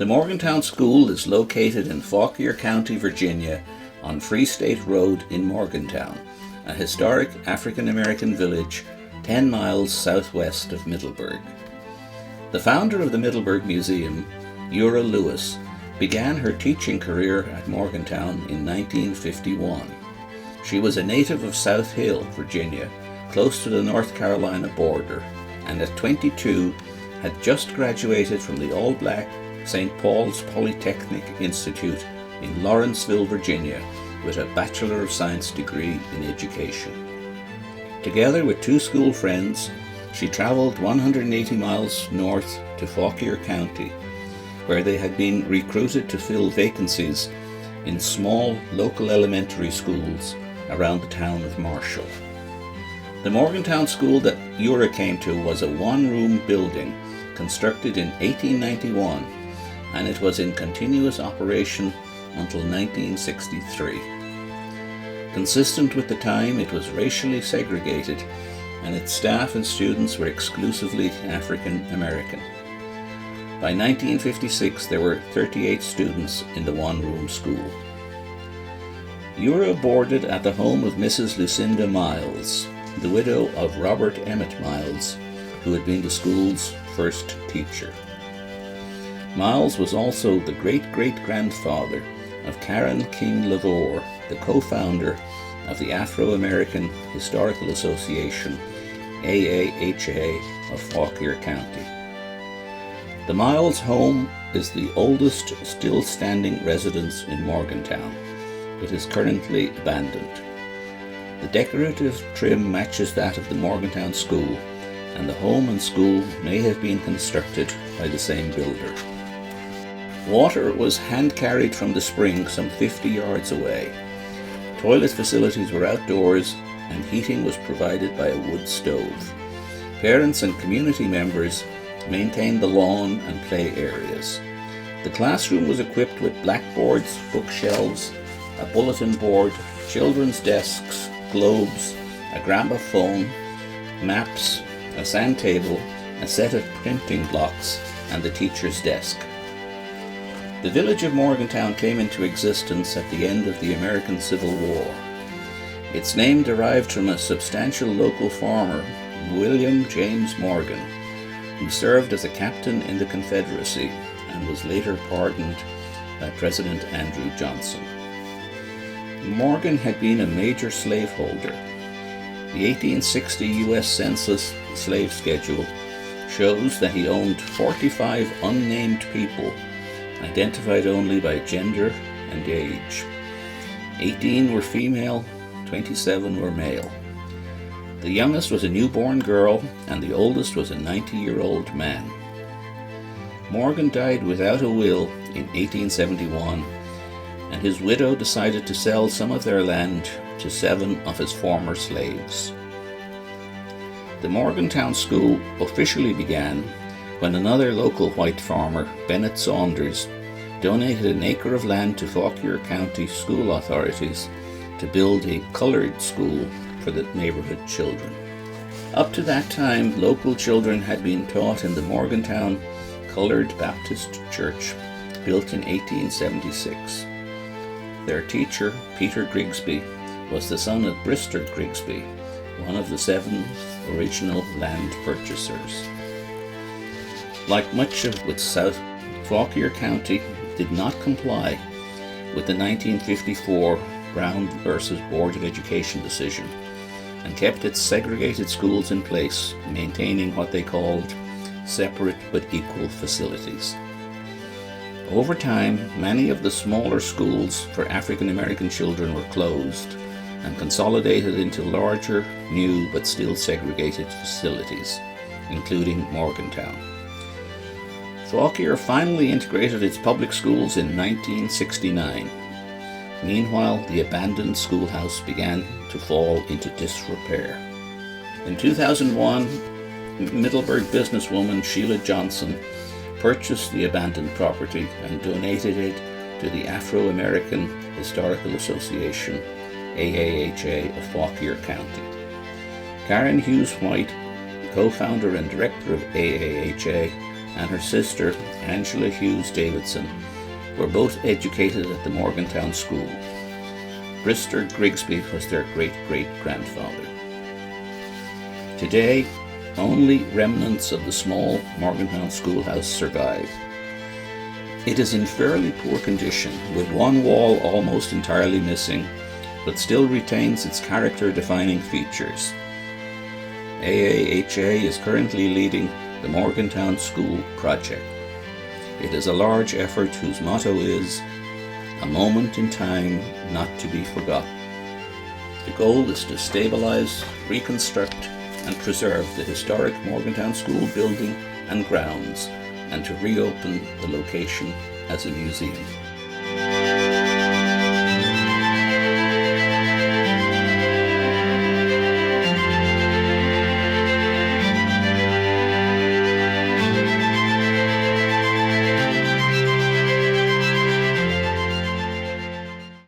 The Morgantown School is located in Fauquier County, Virginia, on Free State Road in Morgantown, a historic African-American village 10 miles southwest of Middleburg. The founder of the Middleburg Museum, Eura Lewis, began her teaching career at Morgantown in 1951. She was a native of South Hill, Virginia, close to the North Carolina border, and at 22 had just graduated from the all-black St. Paul's Polytechnic Institute in Lawrenceville, Virginia, with a Bachelor of Science degree in education. Together with two school friends, she traveled 180 miles north to Fauquier County, where they had been recruited to fill vacancies in small local elementary schools around the town of Marshall. The Morgantown School that Eura came to was a one-room building constructed in 1891, and it was in continuous operation until 1963. Consistent with the time, it was racially segregated, and its staff and students were exclusively African American. By 1956, there were 38 students in the one-room school. Eura boarded at the home of Mrs. Lucinda Miles, the widow of Robert Emmett Miles, who had been the school's first teacher. Miles was also the great-great-grandfather of Karen King Lavore, the co-founder of the Afro-American Historical Association, AAHA, of Fauquier County. The Miles home is the oldest still-standing residence in Morgantown. It is currently abandoned. The decorative trim matches that of the Morgantown School, and the home and school may have been constructed by the same builder. Water was hand-carried from the spring some 50 yards away. Toilet facilities were outdoors, and heating was provided by a wood stove. Parents and community members maintained the lawn and play areas. The classroom was equipped with blackboards, bookshelves, a bulletin board, children's desks, globes, a gramophone, maps, a sand table, a set of printing blocks, and the teacher's desk. The village of Morgantown came into existence at the end of the American Civil War. Its name derived from a substantial local farmer, William James Morgan, who served as a captain in the Confederacy and was later pardoned by President Andrew Johnson. Morgan had been a major slaveholder. The 1860 U.S. Census slave schedule shows that he owned 45 unnamed people, identified only by gender and age. 18 were female, 27 were male. The youngest was a newborn girl, and the oldest was a 90-year-old man. Morgan died without a will in 1871, and his widow decided to sell some of their land to 7 of his former slaves. The Morgantown School officially began when another local white farmer, Bennett Saunders, donated an acre of land to Fauquier County school authorities to build a colored school for the neighborhood children. Up to that time, local children had been taught in the Morgantown Colored Baptist Church, built in 1876. Their teacher, Peter Grigsby, was the son of Brister Grigsby, one of the 7 original land purchasers. Like much of the South, Fauquier County did not comply with the 1954 Brown versus Board of Education decision and kept its segregated schools in place, maintaining what they called separate but equal facilities. Over time, many of the smaller schools for African American children were closed and consolidated into larger, new but still segregated facilities, including Morgantown. Fauquier finally integrated its public schools in 1969. Meanwhile, the abandoned schoolhouse began to fall into disrepair. In 2001, Middleburg businesswoman Sheila Johnson purchased the abandoned property and donated it to the Afro-American Historical Association, AAHA, of Fauquier County. Karen Hughes White, co-founder and director of AAHA, and her sister, Angela Hughes Davidson, were both educated at the Morgantown School. Brister Grigsby was their great-great-grandfather. Today, only remnants of the small Morgantown schoolhouse survive. It is in fairly poor condition, with one wall almost entirely missing, but still retains its character-defining features. AAHA is currently leading the Morgantown School project. It is a large effort whose motto is, "A moment in time not to be forgotten." The goal is to stabilize, reconstruct, and preserve the historic Morgantown School building and grounds, and to reopen the location as a museum.